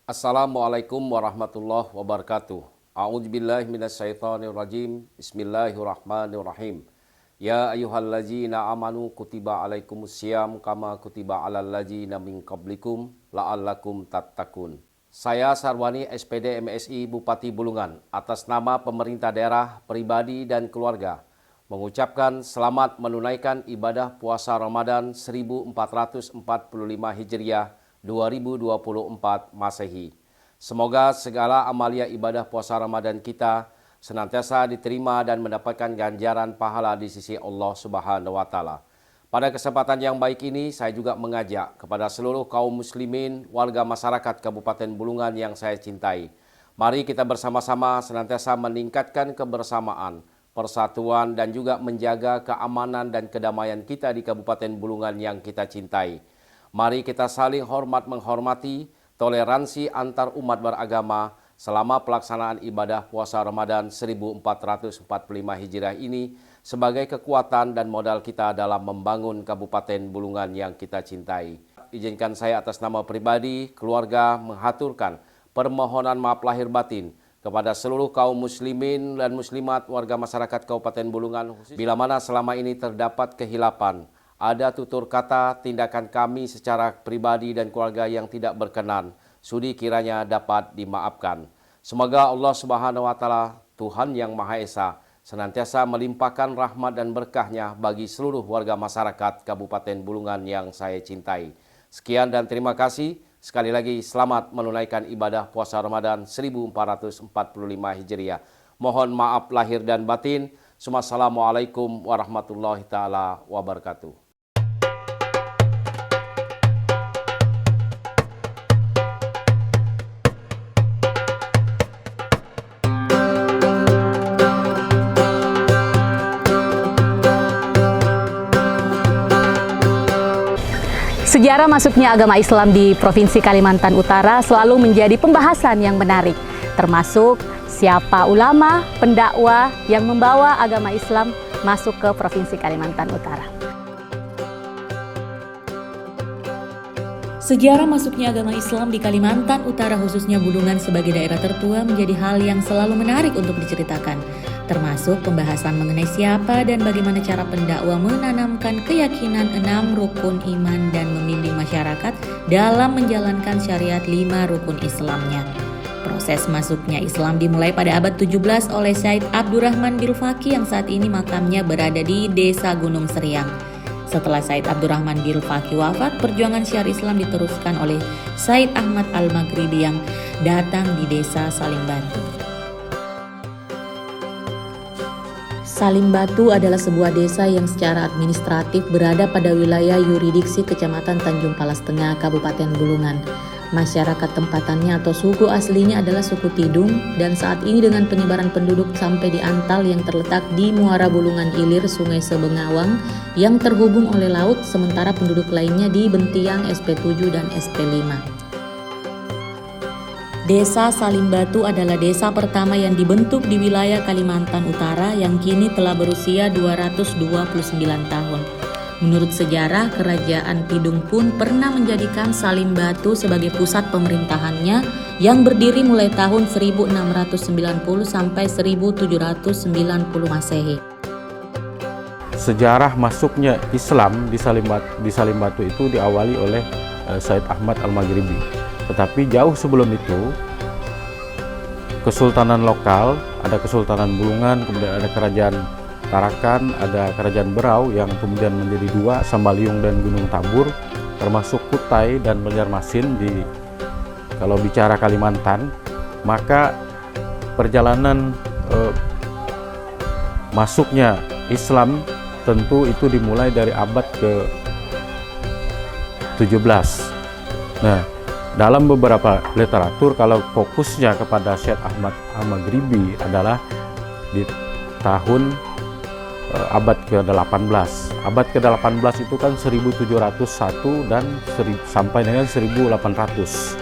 Assalamualaikum warahmatullahi wabarakatuh. A'udzubillahi minasyaitonirrajim. Bismillahirrahmanirrahim. Ya ayyuhallazina amanu kutiba alaikumusiyam kama kutiba alal ladzina min qablikum la'allakum tattaqun. Saya Sarwani SPD MSI Bupati Bulungan atas nama pemerintah daerah, pribadi dan keluarga mengucapkan selamat menunaikan ibadah puasa Ramadan 1445 Hijriah 2024 Masehi. Semoga segala amalia ibadah puasa Ramadan kita senantiasa diterima dan mendapatkan ganjaran pahala di sisi Allah Subhanahu wa taala. Pada kesempatan yang baik ini saya juga mengajak kepada seluruh kaum muslimin, warga masyarakat Kabupaten Bulungan yang saya cintai. Mari kita bersama-sama senantiasa meningkatkan kebersamaan, persatuan dan juga menjaga keamanan dan kedamaian kita di Kabupaten Bulungan yang kita cintai. Mari kita saling hormat menghormati, toleransi antar umat beragama selama pelaksanaan ibadah puasa Ramadan 1445 Hijriah ini sebagai kekuatan dan modal kita dalam membangun Kabupaten Bulungan yang kita cintai. Izinkan saya atas nama pribadi, keluarga menghaturkan permohonan maaf lahir batin kepada seluruh kaum muslimin dan muslimat warga masyarakat Kabupaten Bulungan, bila mana selama ini terdapat kehilapan, ada tutur kata tindakan kami secara pribadi dan keluarga yang tidak berkenan, sudi kiranya dapat dimaafkan. Semoga Allah Subhanahu wa taala, Tuhan yang Maha Esa, senantiasa melimpahkan rahmat dan berkahnya bagi seluruh warga masyarakat Kabupaten Bulungan yang saya cintai. Sekian dan terima kasih. Sekali lagi selamat menunaikan ibadah puasa Ramadan 1445 Hijriah. Mohon maaf lahir dan batin. Assalamualaikum warahmatullahi taala wabarakatuh. Sejarah masuknya agama Islam di Provinsi Kalimantan Utara selalu menjadi pembahasan yang menarik, termasuk siapa ulama, pendakwah yang membawa agama Islam masuk ke Provinsi Kalimantan Utara. Sejarah masuknya agama Islam di Kalimantan Utara khususnya Bulungan sebagai daerah tertua menjadi hal yang selalu menarik untuk diceritakan, termasuk pembahasan mengenai siapa dan bagaimana cara pendakwah menanamkan keyakinan 6 rukun iman dan membimbing masyarakat dalam menjalankan syariat 5 rukun Islamnya. Proses masuknya Islam dimulai pada abad 17 oleh Said Abdurrahman Bilfaqih yang saat ini makamnya berada di Desa Gunung Seriang. Setelah Said Abdurrahman Bilfaqih wafat, perjuangan syiar Islam diteruskan oleh Said Ahmad Al-Maghribi yang datang di Desa Salimbatu. Salimbatu adalah sebuah desa yang secara administratif berada pada wilayah yurisdiksi Kecamatan Tanjung Palas Tengah, Kabupaten Bulungan. Masyarakat tempatannya atau suku aslinya adalah suku Tidung, dan saat ini dengan penyebaran penduduk sampai di Antal yang terletak di muara Bulungan Ilir Sungai Sebengawang yang terhubung oleh laut, sementara penduduk lainnya di Bentiang SP7 dan SP5. Desa Salimbatu adalah desa pertama yang dibentuk di wilayah Kalimantan Utara yang kini telah berusia 229 tahun. Menurut sejarah, Kerajaan Tidung pun pernah menjadikan Salimbatu sebagai pusat pemerintahannya yang berdiri mulai tahun 1690 sampai 1790 Masehi. Sejarah masuknya Islam di Salimbatu itu diawali oleh Said Ahmad Al-Maghribi. Tetapi jauh sebelum itu, kesultanan lokal, ada Kesultanan Bulungan, kemudian ada Kerajaan Tarakan, ada Kerajaan Berau yang kemudian menjadi 2, Sambaliung dan Gunung Tabur, termasuk Kutai dan Banjarmasin kalau bicara Kalimantan. Maka perjalanan masuknya Islam tentu itu dimulai dari abad ke-17. Nah, dalam beberapa literatur kalau fokusnya kepada Syed Ahmad Al-Maghribi adalah di tahun abad ke-18. Abad ke-18 itu kan 1701 dan sampai dengan 1800.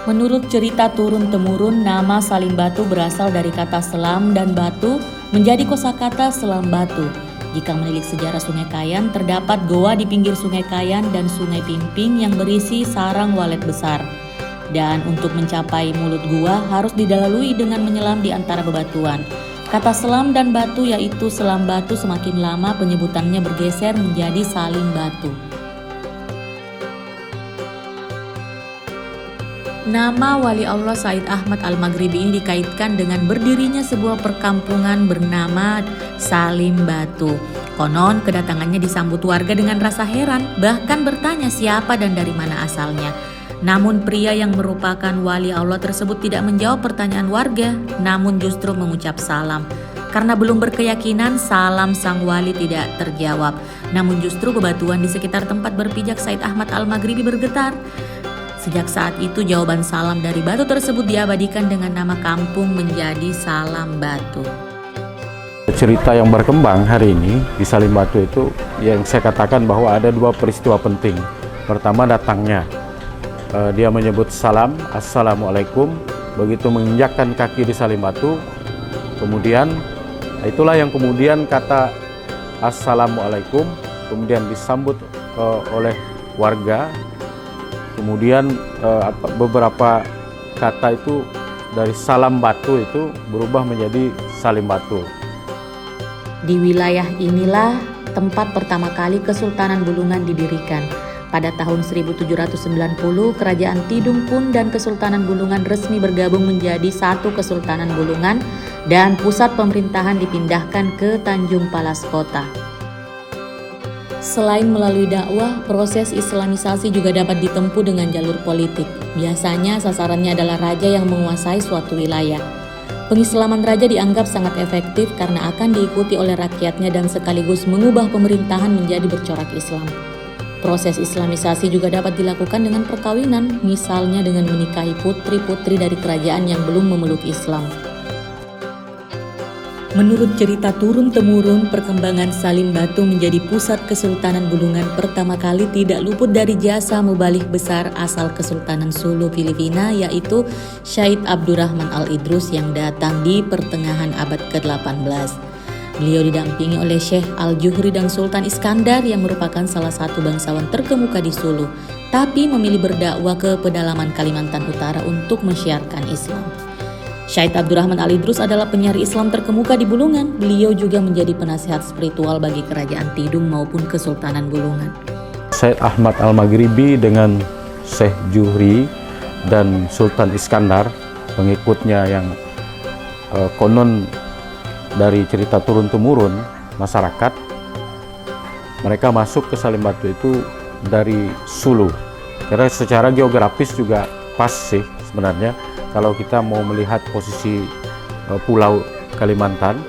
Menurut cerita turun-temurun, nama Salimbatu berasal dari kata selam dan batu menjadi kosakata selam batu. Jika menilik sejarah Sungai Kayan, terdapat goa di pinggir Sungai Kayan dan Sungai Pimping yang berisi sarang walet besar. Dan untuk mencapai mulut gua harus dilalui dengan menyelam di antara bebatuan. Kata selam dan batu yaitu selam batu semakin lama penyebutannya bergeser menjadi salim batu. Nama wali Allah Said Ahmad Al-Maghribi ini dikaitkan dengan berdirinya sebuah perkampungan bernama Salim Batu. Konon kedatangannya disambut warga dengan rasa heran, bahkan bertanya siapa dan dari mana asalnya. Namun pria yang merupakan wali Allah tersebut tidak menjawab pertanyaan warga, namun justru mengucap salam. Karena belum berkeyakinan, salam sang wali tidak terjawab. Namun justru bebatuan di sekitar tempat berpijak Said Ahmad Al-Maghribi bergetar. Sejak saat itu jawaban salam dari batu tersebut diabadikan dengan nama kampung menjadi Salam Batu. Cerita yang berkembang hari ini di Salim Batu itu yang saya katakan bahwa ada dua peristiwa penting. Pertama datangnya, dia menyebut salam, assalamualaikum, begitu menginjakkan kaki di Salim Batu, kemudian itulah yang kemudian kata assalamualaikum, kemudian disambut oleh warga. Kemudian beberapa kata itu dari salam batu itu berubah menjadi salim batu. Di wilayah inilah tempat pertama kali Kesultanan Bulungan didirikan. Pada tahun 1790, Kerajaan Tidung Pun dan Kesultanan Bulungan resmi bergabung menjadi satu Kesultanan Bulungan dan pusat pemerintahan dipindahkan ke Tanjung Palas Kota. Selain melalui dakwah, proses islamisasi juga dapat ditempuh dengan jalur politik. Biasanya sasarannya adalah raja yang menguasai suatu wilayah. Pengislaman raja dianggap sangat efektif karena akan diikuti oleh rakyatnya dan sekaligus mengubah pemerintahan menjadi bercorak Islam. Proses islamisasi juga dapat dilakukan dengan perkawinan, misalnya dengan menikahi putri-putri dari kerajaan yang belum memeluk Islam. Menurut cerita turun-temurun, perkembangan Salim Batu menjadi pusat Kesultanan Bulungan pertama kali tidak luput dari jasa mubalik besar asal Kesultanan Sulu Filipina, yaitu Syed Abdurrahman Al-Idrus yang datang di pertengahan abad ke-18. Beliau didampingi oleh Syekh Al-Juhri dan Sultan Iskandar yang merupakan salah satu bangsawan terkemuka di Sulu, tapi memilih berdakwah ke pedalaman Kalimantan Utara untuk mensyiarkan Islam. Syed Abdurrahman Al-Idrus adalah penyari Islam terkemuka di Bulungan. Beliau juga menjadi penasihat spiritual bagi Kerajaan Tidung maupun Kesultanan Bulungan. Said Ahmad Al-Maghribi dengan Syekh Juhri dan Sultan Iskandar, pengikutnya yang konon dari cerita turun-temurun masyarakat, mereka masuk ke Salim Batu itu dari Sulu. Karena secara geografis juga pas sih sebenarnya. Kalau kita mau melihat posisi pulau Kalimantan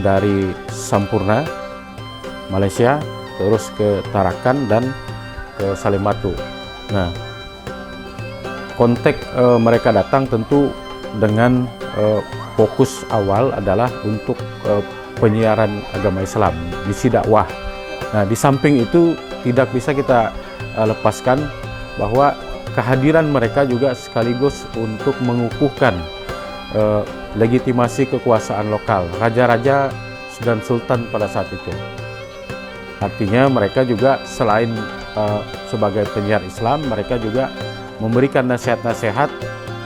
dari Sampurna, Malaysia, terus ke Tarakan dan ke Salim Batu. Nah, konteks mereka datang tentu dengan fokus awal adalah untuk penyiaran agama Islam, misi dakwah. Nah, di samping itu tidak bisa kita lepaskan bahwa kehadiran mereka juga sekaligus untuk mengukuhkan legitimasi kekuasaan lokal, raja-raja dan sultan pada saat itu. Artinya mereka juga selain sebagai penyiar Islam, mereka juga memberikan nasihat-nasihat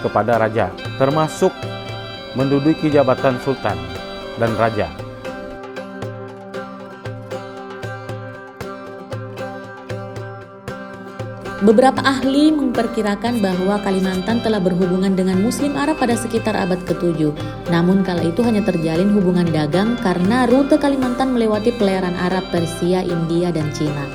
kepada raja, termasuk menduduki jabatan sultan dan raja. Beberapa ahli memperkirakan bahwa Kalimantan telah berhubungan dengan Muslim Arab pada sekitar abad ke-7. Namun kala itu hanya terjalin hubungan dagang karena rute Kalimantan melewati pelayaran Arab, Persia, India, dan Cina.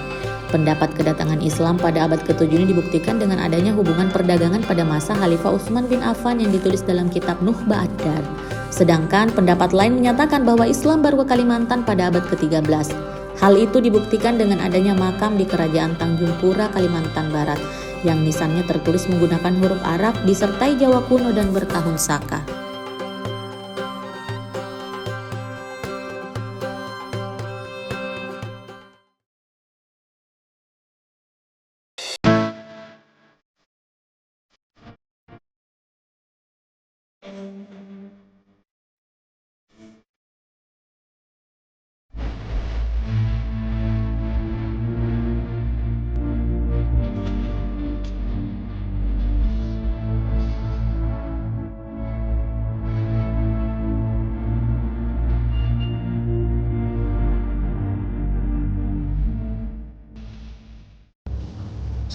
Pendapat kedatangan Islam pada abad ke-7 ini dibuktikan dengan adanya hubungan perdagangan pada masa Khalifah Utsman bin Affan yang ditulis dalam kitab Nukhbah Ad-Dar. Sedangkan pendapat lain menyatakan bahwa Islam baru ke Kalimantan pada abad ke-13. Hal itu dibuktikan dengan adanya makam di Kerajaan Tanjung Pura, Kalimantan Barat, yang nisannya tertulis menggunakan huruf Arab disertai Jawa kuno dan bertahun Saka.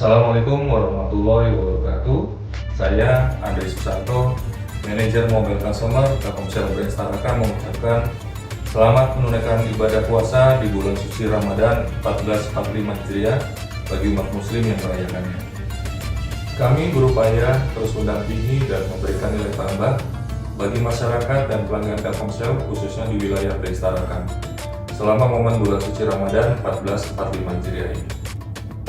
Assalamualaikum warahmatullahi wabarakatuh. Saya Andri Susanto, Manajer Mobile Customer Telkomsel Branch Tarakan, mengucapkan selamat menunaikan ibadah puasa di bulan suci Ramadan 1445 Hijriah bagi umat muslim yang merayakannya. Kami berupaya terus mendampingi dan memberikan nilai tambah bagi masyarakat dan pelanggan Telkomsel khususnya di wilayah Branch Tarakan selama momen bulan suci Ramadan 1445 Hijriah ini.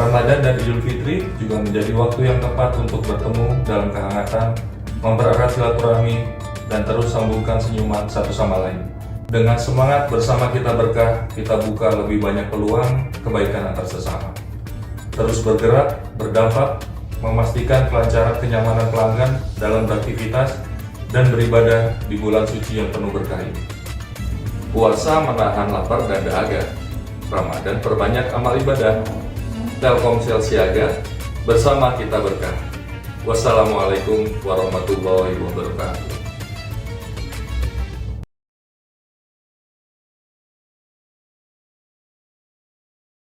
Ramadan dan Idul Fitri juga menjadi waktu yang tepat untuk bertemu dalam kehangatan, mempererat silaturahmi, dan terus sambungkan senyuman satu sama lain. Dengan semangat bersama kita berkah, kita buka lebih banyak peluang kebaikan antar sesama. Terus bergerak, berdampak, memastikan kelancaran kenyamanan pelanggan dalam beraktivitas dan beribadah di bulan suci yang penuh berkah ini. Puasa menahan lapar dan dahaga, Ramadan perbanyak amal ibadah. Telkomsel siaga, bersama kita berkah. Wassalamualaikum warahmatullahi wabarakatuh.